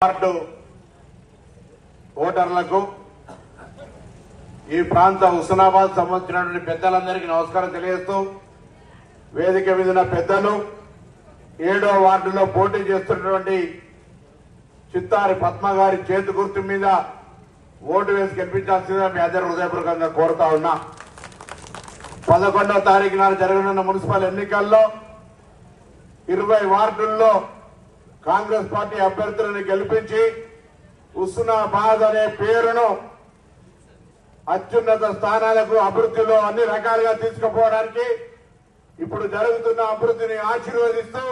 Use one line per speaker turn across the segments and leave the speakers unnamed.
Ward ఓటర్లకు ఈ ప్రాంత హుస్నాబాద్ సంబంధించినటువంటి పెద్దలందరికీ నమస్కారం తెలియజేస్తూ వేదిక మీద ఉన్న పెద్దలు 7వ వార్డులో పోటీ చేస్తున్నటువంటి చిత్తారి పద్మ గారి చేతి గుర్తు మీద ఓటు వేసి గెలిపించాల్సిందిగా మీ అందరూ హృదయపూర్వకంగా కోరుతా ఉన్నా 11వ తారీఖు నాడు జరగనున్న మున్సిపల్ ఎన్నికల్లో 20 వార్డుల్లో కాంగ్రెస్ పార్టీ అభ్యర్థులను గెలిపించి హుస్నాబాద్ అనే పేరును అత్యున్నత స్థానాలకు అభివృద్ధిలో అన్ని రకాలుగా తీసుకుపోవడానికి ఇప్పుడు జరుగుతున్న అభివృద్ధిని ఆశీర్వదిస్తూ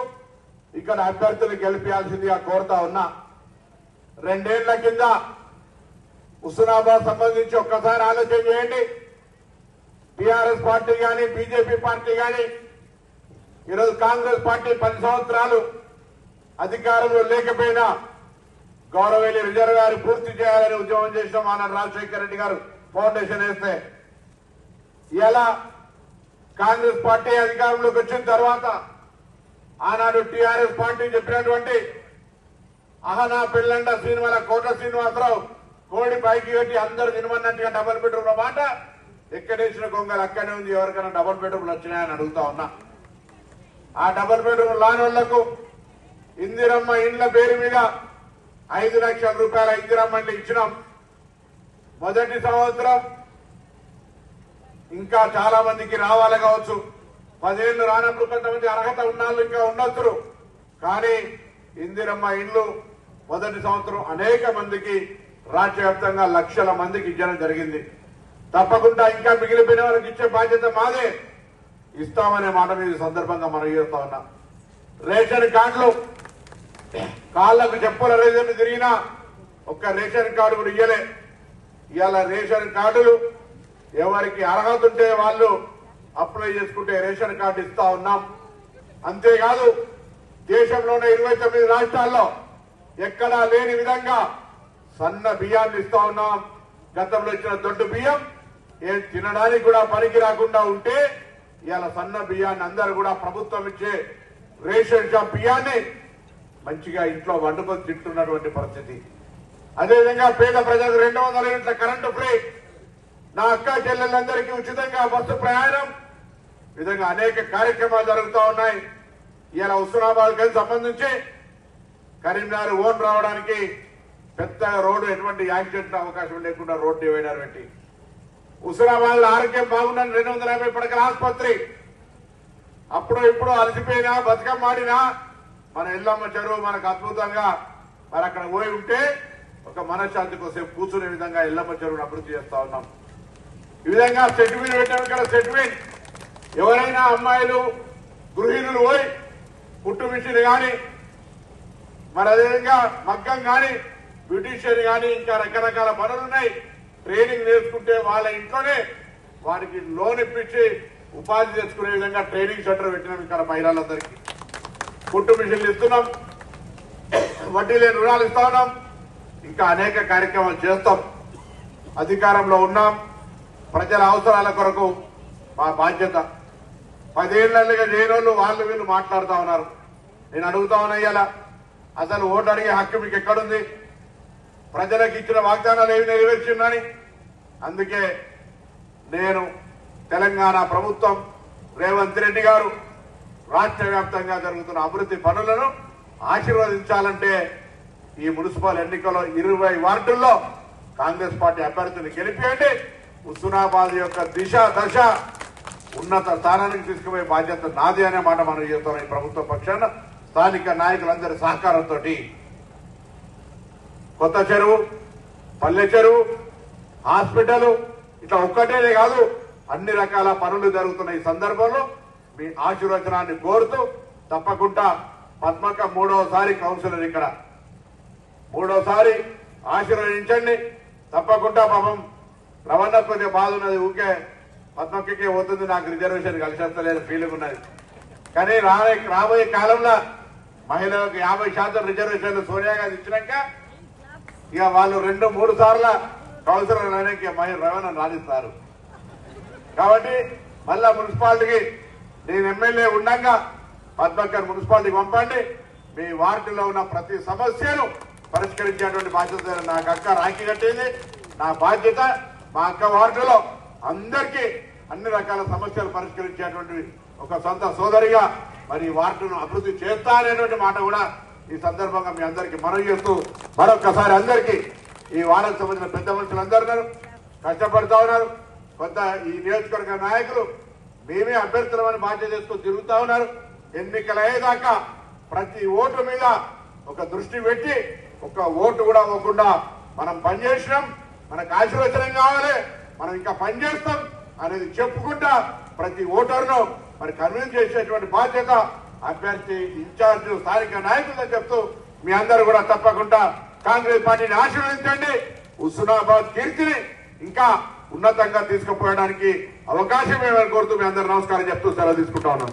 ఇక్కడ అభ్యర్థులు గెలిపించాల్సిందిగా కోరుతా ఉన్నా 2 ఏళ్ల కింద హుస్నాబాద్ సంబంధించి ఒక్కసారి ఆలోచన చేయండి. టీఆర్ఎస్ పార్టీ కానీ బీజేపీ పార్టీ కానీ ఈరోజు కాంగ్రెస్ పార్టీ 10 సంవత్సరాలు అధికారంలో లేకపోయినా గౌరవేలి రిజర్వ్ గారు పూర్తి చేయాలని ఉద్యమం చేసిన ఆనాడు రాజశేఖర రెడ్డి గారు ఫౌండేషన్ వేస్తే ఇలా కాంగ్రెస్ పార్టీ అధికారంలోకి వచ్చిన తర్వాత ఆనాడు టీఆర్ఎస్ పార్టీ చెప్పినటువంటి అహనా పెళ్ళంట శ్రీనివాస కోట శ్రీనివాసరావు కోడి పైకి పెట్టి అందరూ తినమన్నట్టుగా డబుల్ బెడ్రూమ్ల మాట ఎక్కడేసిన గొంగలు అక్కడే ఉంది. ఎవరికైనా డబుల్ బెడ్రూమ్లు వచ్చినాయని అడుగుతా ఉన్నా. ఆ డబుల్ బెడ్రూమ్ లాని వాళ్లకు ఇందిరమ్మ ఇండ్ల పేరు మీద 5 లక్షల రూపాయల ఇందిరమ్మ ఇండ్లు ఇచ్చినాం. మొదటి సంవత్సరం ఇంకా చాలా మందికి రావాలి కావచ్చు. 10 ఏళ్లు రానప్పుడు కొంతమంది అర్హత ఉన్నాళ్ళు ఇంకా ఉండొచ్చు. కానీ ఇందిరమ్మ ఇండ్లు మొదటి సంవత్సరం అనేక మందికి రాష్ట్ర వ్యాప్తంగా లక్షల మందికి ఇవ్వడం జరిగింది. తప్పకుండా ఇంకా మిగిలిపోయిన వాళ్ళకి ఇచ్చే బాధ్యత మాదే. ఇస్తామనే మాట మీద సందర్భంగా మనం చేస్తా ఉన్నాం. రేషన్ కార్డులు కాళ్లకు చెప్పుల రేషన్ తిరిగినా ఒక్క రేషన్ కార్డు కూడా ఇయ్యలే. ఇవాళ రేషన్ కార్డులు ఎవరికి అర్హత ఉంటే వాళ్ళు అప్లై చేసుకుంటే రేషన్ కార్డు ఇస్తా ఉన్నాం. అంతేకాదు దేశంలోనే 29 రాష్ట్రాల్లో ఎక్కడా లేని విధంగా సన్న బియ్యాన్ని ఇస్తా ఉన్నాం. గతంలో ఇచ్చిన దొడ్డు బియ్యం ఏం తినడానికి కూడా పనికి రాకుండా ఉంటే ఇవాళ సన్న బియ్యాన్ని అందరూ కూడా ప్రభుత్వం ఇచ్చే రేషన్ షాప్ బియ్యాన్ని మంచిగా ఇంట్లో వండుకొని తింటున్నటువంటి పరిస్థితి. అదేవిధంగా పేద ప్రజలకు 200 యూనిట్ల కరెంటు ఫ్రీ, నా అక్క చెల్లెళ్ళందరికీ ఉచితంగా బస్సు ప్రయాణం, ఈ విధంగా అనేక కార్యక్రమాలు జరుగుతూ ఉన్నాయి. ఇలా హుస్నాబాద్కి సంబంధించి కరీంనగర్ ఓన్ రావడానికి పెద్దగా రోడ్డు ఎటువంటి యాక్సిడెంట్ అవకాశం లేకుండా రోడ్డు డివైడర్ పెట్టి హుస్నాబాద్ లో ఆరోగ్యం బాగుందని 250 పడకల ఆసుపత్రి. అప్పుడు ఇప్పుడు అలసిపోయినా బతుకమ్మ ఆడినా మన ఎల్లమ్మ చెరువు మనకు అద్భుతంగా మరి అక్కడ పోయి ఉంటే ఒక మనశ్శాంతి కోసం కూర్చునే విధంగా ఎల్లమ్మ చెరువును అభివృద్ధి చేస్తా ఉన్నాం. ఈ విధంగా సెటిల్మెంట్ పెట్టాము. ఇక్కడ సెటిల్మెంట్ ఎవరైనా అమ్మాయిలు గృహిణులు పోయి కుట్టు మిషన్ కానీ మరి అదేవిధంగా మగ్గం కానీ బ్యూటీషియన్ కానీ ఇంకా రకరకాల పనులున్నాయి. ట్రైనింగ్ నేర్చుకుంటే వాళ్ళ ఇంట్లోనే వారికి లోన్ ఇప్పించి ఉపాధి తెచ్చుకునే విధంగా ట్రైనింగ్ సెంటర్ పెట్టినాం. ఇక్కడ మహిళలందరికీ కుట్టు మిషన్లు ఇస్తున్నాం, వడ్డీ లేని రుణాలు ఇస్తా ఉన్నాం, ఇంకా అనేక కార్యక్రమాలు చేస్తాం. అధికారంలో ఉన్నాం. ప్రజల అవసరాల కొరకు మా బాధ్యత. 10 ఏళ్లుగా చేయనోళ్ళు వాళ్ళు వీళ్ళు మాట్లాడుతా ఉన్నారు. నేను అడుగుతా ఉన్నా ఇవాళ అసలు ఓటు అడిగే హక్కు మీకు ఎక్కడుంది? ప్రజలకు ఇచ్చిన వాగ్దానాలు ఏమి నెరవేర్చిందని. అందుకే నేను తెలంగాణ ప్రభుత్వం రేవంత్ రెడ్డి గారు రాష్ట్ర వ్యాప్తంగా జరుగుతున్న అభివృద్ధి పనులను ఆశీర్వదించాలంటే ఈ మున్సిపల్ ఎన్నికల్లో 20 వార్డుల్లో కాంగ్రెస్ పార్టీ అభ్యర్థిని గెలిపియండి. హుస్నాబాద్ యొక్క దశ ఉన్నత స్థానానికి తీసుకుపోయే బాధ్యత నాది అనే మాట మనం చేస్తున్నాం. ఈ ప్రభుత్వ పక్షాన స్థానిక నాయకులందరి సహకారంతో కొత్త చెరువు, పల్లె చెరువు, హాస్పిటల్ ఇట్లా ఒక్కటే కాదు అన్ని రకాల పనులు జరుగుతున్న ఈ సందర్భంలో మీ ఆశీర్వచనాన్ని కోరుతూ తప్పకుండా పద్మక 3వసారి కౌన్సిలర్ ఇక్కడ 3వసారి ఆశీర్వదించండి. తప్పకుండా పాపం రవణ కొద్దిగా బాధ ఉన్నది. ఊకే పద్మకే పోతుంది, నాకు రిజర్వేషన్ కలిసేస్తలేదు ఫీలింగ్ ఉన్నది. కానీ రాబోయే కాలంలో మహిళలకు 50% రిజర్వేషన్లు సోనియా గాంధీ ఇచ్చినాక ఇక వాళ్ళు 2-3 సార్ల కౌన్సిలర్ అయినాక రవణ రాణిస్తారు. కాబట్టి మళ్ళా మున్సిపాలిటీకి నేను ఎమ్మెల్యే ఉండగా పద్మకర్ మున్సిపాలిటీకి పంపండి. మీ వార్డులో ఉన్న ప్రతి సమస్యను పరిష్కరించేటువంటి బాధ్యత నాకు అక్క రాఖీ కట్టేది నా బాధ్యత. మా అక్క వార్డులో అందరికీ అన్ని రకాల సమస్యలు పరిష్కరించేటువంటి ఒక సొంత సోదరిగా మరి వార్డును అభివృద్ధి చేస్తా అనేటువంటి మాట కూడా ఈ సందర్భంగా మీ అందరికీ మనవి చేస్తూ మరొక్కసారి అందరికీ ఈ వార్డుకు సంబంధించిన పెద్ద మనుషులందరూ కష్టపడతా ఉన్నారు. కొంత ఈ నియోజకవర్గ నాయకులు మేమే అభ్యర్థులమని బాధ్యత చేస్తూ తిరుగుతా ఉన్నారు. ఎన్నికలు అయ్యేదాకా ప్రతి ఓటు మీద ఒక దృష్టి పెట్టి ఒక ఓటు కూడా అవ్వకుండా మనం పనిచేసినాం, మనకు ఆశీర్వచనం కావాలి, మనం ఇంకా పనిచేస్తాం అనేది చెప్పుకుంటా ప్రతి ఓటర్ను మరి కన్విన్స్ చేసేటువంటి బాధ్యత అభ్యర్థి ఇన్ఛార్జ్ స్థానిక నాయకులని చెప్తూ మీ అందరూ కూడా తప్పకుండా కాంగ్రెస్ పార్టీని ఆశీర్వదించండి. హుస్నాబాద్ కీర్తిని ఇంకా ఉన్నతంగా తీసుకుపోయడానికి అవకాశం ఏమని కోరుతూ మీ అందరూ నమస్కారం చెప్తూ సెలవు తీసుకుంటా ఉన్నాం.